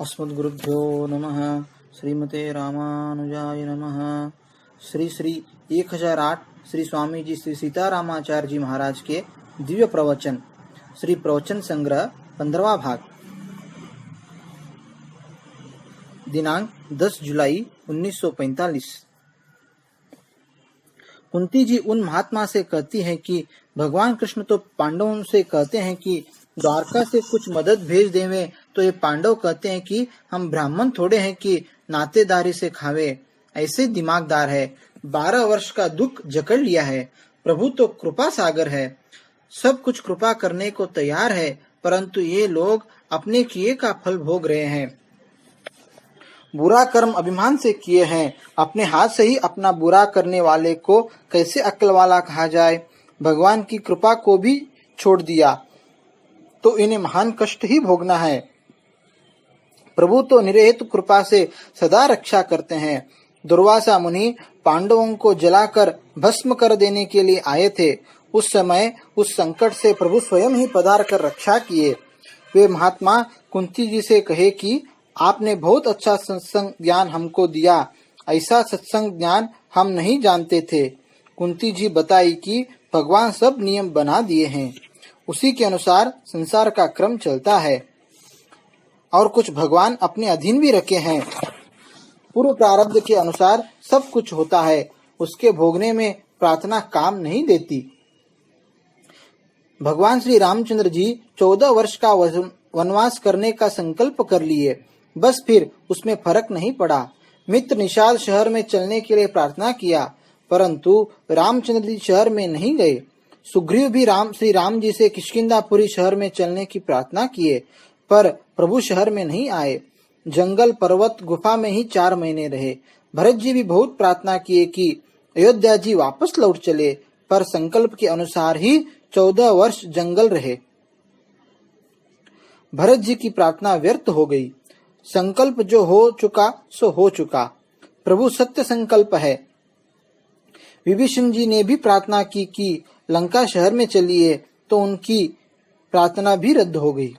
अस्मद्गुरुभ्यो नमः। श्रीमते रामानुजाय नमः। श्री 1008 श्री स्वामी जी श्री सीतारामाचार्य जी महाराज के दिव्य प्रवचन, श्री प्रवचन संग्रह 15वां भाग, दिनांक 10 जुलाई 1945। कुंती जी उन महात्मा से कहती हैं कि भगवान कृष्ण तो पांडवों से कहते हैं कि द्वारका से कुछ मदद भेज देवे, तो ये पांडव कहते हैं कि हम ब्राह्मण थोड़े हैं कि नातेदारी से खावे। ऐसे दिमागदार है। 12 वर्ष का दुख जकड़ लिया है। प्रभु तो कृपा सागर है, सब कुछ कृपा करने को तैयार है, परंतु ये लोग अपने किए का फल भोग रहे हैं। बुरा कर्म अभिमान से किए हैं, अपने हाथ से ही अपना बुरा करने वाले को कैसे अक्ल वाला कहा जाए। भगवान की कृपा को भी छोड़ दिया तो इन्हें महान कष्ट ही भोगना है। प्रभु तो निरहेतु कृपा से सदा रक्षा करते हैं। दुर्वासा मुनि पांडवों को जलाकर भस्म कर देने के लिए आए थे। उस समय उस संकट से प्रभु स्वयं ही पधार कर रक्षा किए। वे महात्मा कुंती जी से कहे कि आपने बहुत अच्छा सत्संग ज्ञान हमको दिया, ऐसा सत्संग ज्ञान हम नहीं जानते थे। कुंती जी बताई कि भगवान सब नियम बना दिए हैं, उसी के अनुसार संसार का क्रम चलता है और कुछ भगवान अपने अधीन भी रखे हैं। पूर्व प्रारब्ध के अनुसार सब कुछ होता है, उसके भोगने में प्रार्थना काम नहीं देती। भगवान श्री रामचंद्र जी 14 वर्ष का वनवास करने का संकल्प कर लिए, बस फिर उसमें फर्क नहीं पड़ा। मित्र निषाद शहर में चलने के लिए प्रार्थना किया, परंतु रामचंद्र जी शहर में नहीं गए। सुग्रीव भी श्री राम जी से किष्किंधापुरी शहर में चलने की प्रार्थना किए, पर प्रभु शहर में नहीं आए। जंगल पर्वत गुफा में ही 4 महीने रहे। भरत जी भी बहुत प्रार्थना किए कि अयोध्या जी वापस लौट चले, पर संकल्प के अनुसार ही 14 वर्ष जंगल रहे। भरत जी की प्रार्थना व्यर्थ हो गई। संकल्प जो हो चुका सो हो चुका। प्रभु सत्य संकल्प है। विभीषण जी ने भी प्रार्थना की कि लंका शहर में चलिए, तो उनकी प्रार्थना भी रद्द हो गई।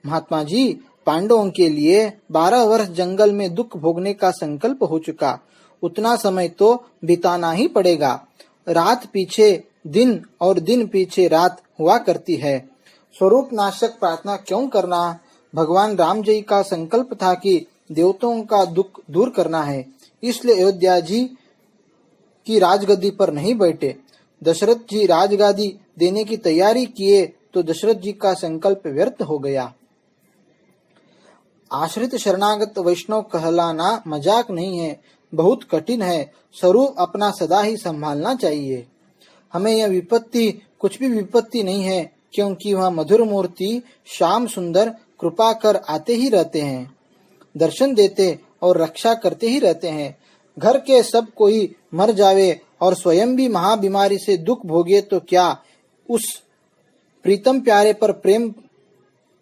महात्मा जी, पांडवों के लिए 12 वर्ष जंगल में दुख भोगने का संकल्प हो चुका। उतना समय तो बिताना ही पड़ेगा। रात पीछे दिन और दिन पीछे रात हुआ करती है। स्वरूप नाशक प्रार्थना क्यों करना। भगवान राम जी का संकल्प था कि देवताओं का दुख दूर करना है, इसलिए अयोध्या जी की राजगद्दी पर नहीं बैठे। दशरथ जी राजगादी देने की तैयारी किए तो दशरथ जी का संकल्प व्यर्थ हो गया। आश्रित शरणागत वैष्णव कहलाना मजाक नहीं है, बहुत कठिन है। स्वरूप अपना सदा ही संभालना चाहिए। हमें यह विपत्ति कुछ भी विपत्ति नहीं है, क्योंकि वह मधुर मूर्ति श्याम सुंदर कृपा कर आते ही रहते हैं, दर्शन देते और रक्षा करते ही रहते हैं। घर के सब कोई मर जावे और स्वयं भी महाबीमारी से दुख भोगे तो क्या उस प्रीतम प्यारे पर प्रेम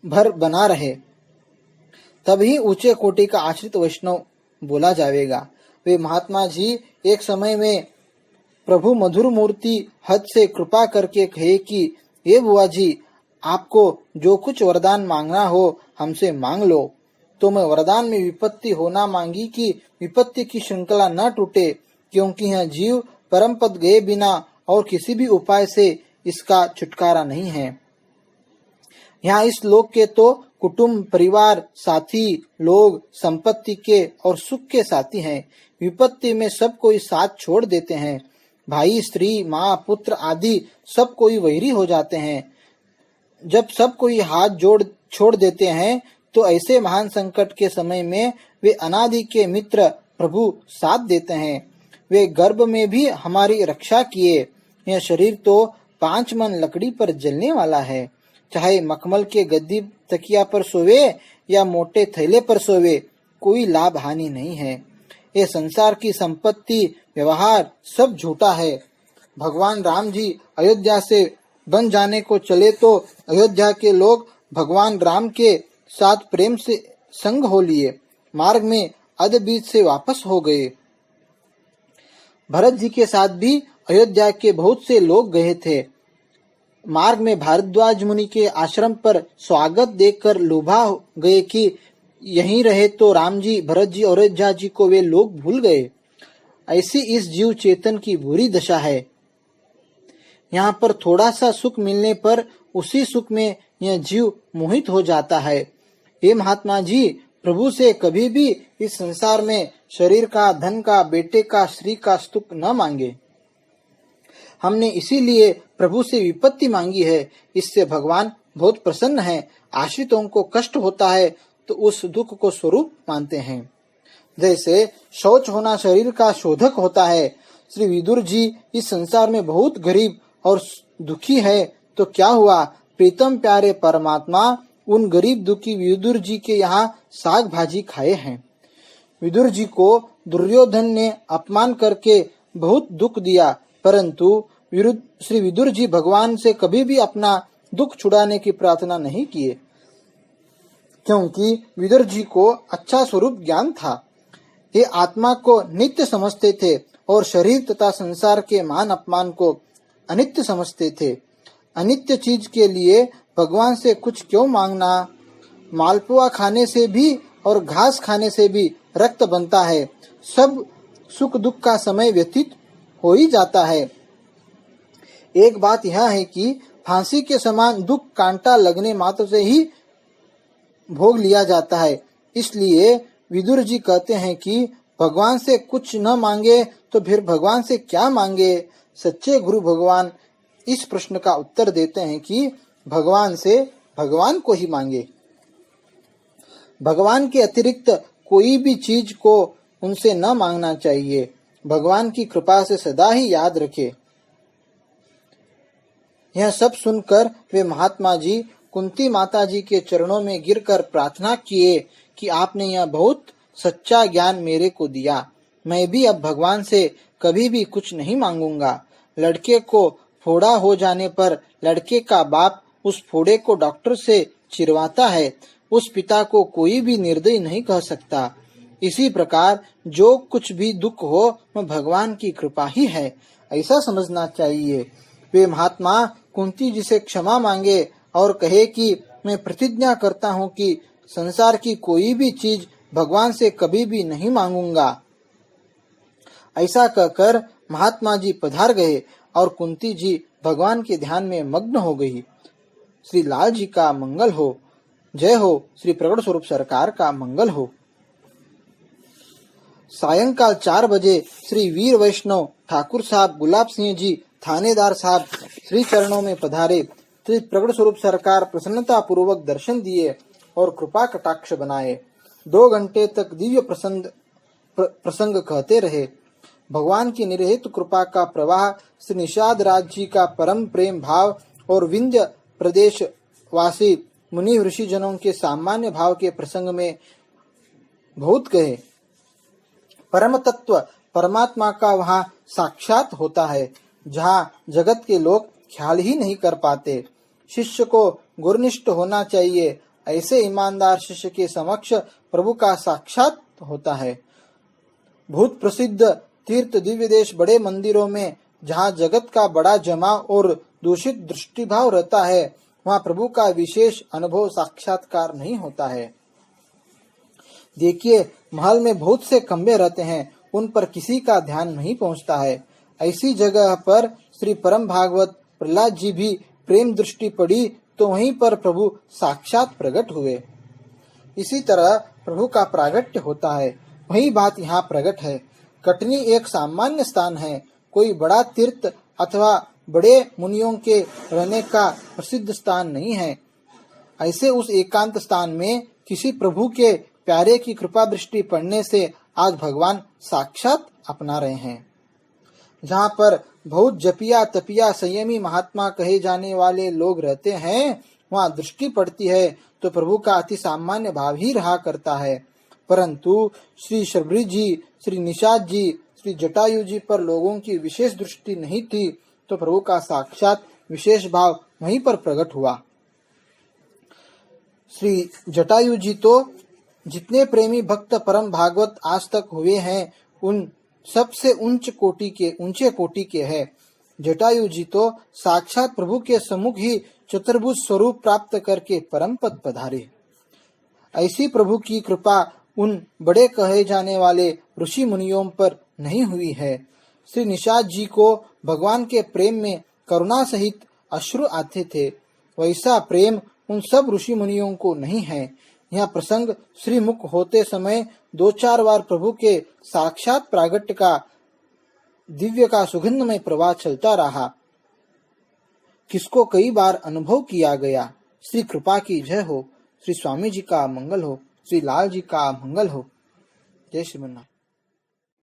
भर बना रहे, तभी ऊंचे कोटि का आश्रित वैष्णव बोला जाएगा। वे महात्मा जी एक समय में प्रभु मधुर मूर्ति हद से कृपा करके कहे कि ये बुआ जी, आपको जो कुछ वरदान मांगना हो हमसे मांग लो। तो मैं वरदान में विपत्ति होना मांगी कि विपत्ति की श्रृंखला न टूटे, क्योंकि यह जीव परम पद गए बिना और किसी भी उपाय से इसका छुटकारा नहीं है। यहाँ इस लोक के तो कुटुंब परिवार साथी लोग संपत्ति के और सुख के साथी हैं। विपत्ति में सब कोई साथ छोड़ देते हैं। भाई स्त्री माँ पुत्र आदि सब कोई वैरी हो जाते हैं। जब सब कोई हाथ छोड़ देते हैं तो ऐसे महान संकट के समय में वे अनादि के मित्र प्रभु साथ देते हैं। वे गर्भ में भी हमारी रक्षा किए। यह शरीर तो 5 मन लकड़ी पर जलने वाला है, चाहे मखमल के गद्दी तकिया पर सोवे या मोटे थैले पर सोवे, कोई लाभ हानि नहीं है। ये संसार की संपत्ति व्यवहार सब झूठा है। भगवान राम जी अयोध्या से बन जाने को चले तो अयोध्या के लोग भगवान राम के साथ प्रेम से संग हो लिए, मार्ग में अध बीच से वापस हो गए। भरत जी के साथ भी अयोध्या के बहुत से लोग गए थे। मार्ग में भारद्वाज मुनि के आश्रम पर स्वागत देखकर लुभा गए कि यहीं रहे तो राम जी, भरत जी और अयोध्या जी को वे लोग भूल गए। ऐसी इस जीव चेतन की बुरी दशा है। यहाँ पर थोड़ा सा सुख मिलने पर उसी सुख में यह जीव मोहित हो जाता है। हे महात्मा जी, प्रभु से कभी भी इस संसार में शरीर का, धन का, बेटे का, स्त्री का सुख न मांगे। हमने इसीलिए प्रभु से विपत्ति मांगी है। इससे भगवान बहुत प्रसन्न है। आश्रितों को कष्ट होता है तो उस दुख को स्वरूप मानते हैं। जैसे शौच होना शरीर का शोधक होता है। श्री विदुर जी इस संसार में बहुत गरीब और दुखी है तो क्या हुआ, प्रीतम प्यारे परमात्मा उन गरीब दुखी विदुर जी के यहाँ साग भाजी खाए हैं। विदुर जी को दुर्योधन ने अपमान करके बहुत दुख दिया, परंतु श्री विदुर जी भगवान से कभी भी अपना दुख छुड़ाने की प्रार्थना नहीं किए, क्योंकि विदुर जी को अच्छा स्वरूप ज्ञान था। ये आत्मा को नित्य समझते थे और शरीर तथा संसार के मान अपमान को अनित्य समझते थे। अनित्य चीज के लिए भगवान से कुछ क्यों मांगना। मालपुआ खाने से भी और घास खाने से भी रक्त बनता है। सब सुख दुख का समय व्यतीत हो ही जाता है। एक बात यह है कि फांसी के समान दुख कांटा लगने मात्र से ही भोग लिया जाता है। इसलिए विदुर जी कहते हैं कि भगवान से कुछ न मांगे तो फिर भगवान से क्या मांगे। सच्चे गुरु भगवान इस प्रश्न का उत्तर देते हैं कि भगवान से भगवान को ही मांगे। भगवान के अतिरिक्त कोई भी चीज को उनसे न मांगना चाहिए। भगवान की कृपा से सदा ही याद रखे। यह सब सुनकर वे महात्मा जी कुंती माता जी के चरणों में गिरकर प्रार्थना किए कि आपने यह बहुत सच्चा ज्ञान मेरे को दिया। मैं भी अब भगवान से कभी भी कुछ नहीं मांगूंगा। लड़के को फोड़ा हो जाने पर लड़के का बाप उस फोड़े को डॉक्टर से चिरवाता है। उस पिता को कोई भी निर्दयी नहीं कह सकता। इसी प्रकार जो कुछ भी दुख हो वह भगवान की कृपा ही है, ऐसा समझना चाहिए। वे महात्मा कुंती जी से क्षमा मांगे और कहे कि मैं प्रतिज्ञा करता हूँ कि संसार की कोई भी चीज भगवान से कभी भी नहीं मांगूंगा। ऐसा कहकर महात्मा जी पधार गए और कुंती जी भगवान के ध्यान में मग्न हो गई। श्री लाल जी का मंगल हो। जय हो। श्री प्रकट स्वरूप सरकार का मंगल हो। सायंकाल 4 बजे श्री वीर वैष्णव ठाकुर साहब गुलाब सिंह जी थानेदार साहब श्री चरणों में पधारे। श्री प्रकट स्वरूप सरकार प्रसन्नता पूर्वक दर्शन दिए और कृपा कटाक्ष बनाए। 2 घंटे तक दिव्य प्रसंग कहते रहे। भगवान की निरहित कृपा का प्रवाह, श्री निषाद राज जी का परम प्रेम भाव और विंध्य प्रदेश वासी मुनि ऋषि जनों के सामान्य भाव के प्रसंग में बहुत कहे। परम तत्व परमात्मा का वहाँ साक्षात होता है, जहाँ जगत के लोग ख्याल ही नहीं कर पाते। शिष्य को गुरुनिष्ठ होना चाहिए। ऐसे ईमानदार शिष्य के समक्ष प्रभु का साक्षात होता है। भूत प्रसिद्ध तीर्थ दिव्य देश बड़े मंदिरों में जहाँ जगत का बड़ा जमा और दूषित दृष्टिभाव रहता है, वहाँ प्रभु का विशेष अनुभव साक्षात्कार नहीं होता है। देखिए, महल में बहुत से खंबे रहते हैं, उन पर किसी का ध्यान नहीं पहुँचता है। ऐसी जगह पर श्री परम भागवत प्रहलाद जी भी प्रेम दृष्टि पड़ी तो वहीं पर प्रभु साक्षात प्रकट हुए। इसी तरह प्रभु का प्रागट्य होता है। वही बात यहाँ प्रकट है। कटनी एक सामान्य स्थान है, कोई बड़ा तीर्थ अथवा बड़े मुनियों के रहने का प्रसिद्ध स्थान नहीं है। ऐसे उस एकांत स्थान में किसी प्रभु के प्यारे की कृपा दृष्टि पड़ने से आज भगवान साक्षात अपना रहे हैं। जहाँ पर बहुत जपिया तपिया संयमी महात्मा कहे जाने वाले लोग रहते हैं, वहाँ दृष्टि पड़ती है तो प्रभु का अति सामान्य भाव ही रहा करता है। परंतु श्री शबरी जी, श्री निषाद जी, श्री जटायु जी पर लोगों की विशेष दृष्टि नहीं थी तो प्रभु का साक्षात विशेष भाव वहीं पर प्रकट हुआ। श्री जटायु जी तो जितने प्रेमी भक्त परम भागवत आज तक हुए हैं, उन सबसे ऊंचे कोटि के हैं। जटायु जी तो साक्षात प्रभु के सम्मुख ही चतुर्भुज स्वरूप प्राप्त करके परम पद पधारे। ऐसी प्रभु की कृपा उन बड़े कहे जाने वाले ऋषि मुनियों पर नहीं हुई है। श्री निषाद जी को भगवान के प्रेम में करुणा सहित अश्रु आते थे, वैसा प्रेम उन सब ऋषि मुनियों को नहीं है। यह प्रसंग श्रीमुख होते समय 2-4 बार प्रभु के साक्षात प्रागट्य का दिव्य का सुगंधमय प्रवाह चलता रहा, किसको कई बार अनुभव किया गया। श्री कृपा की जय हो। श्री स्वामी जी का मंगल हो। श्री लाल जी का मंगल हो। जय श्रीमन्नारायण।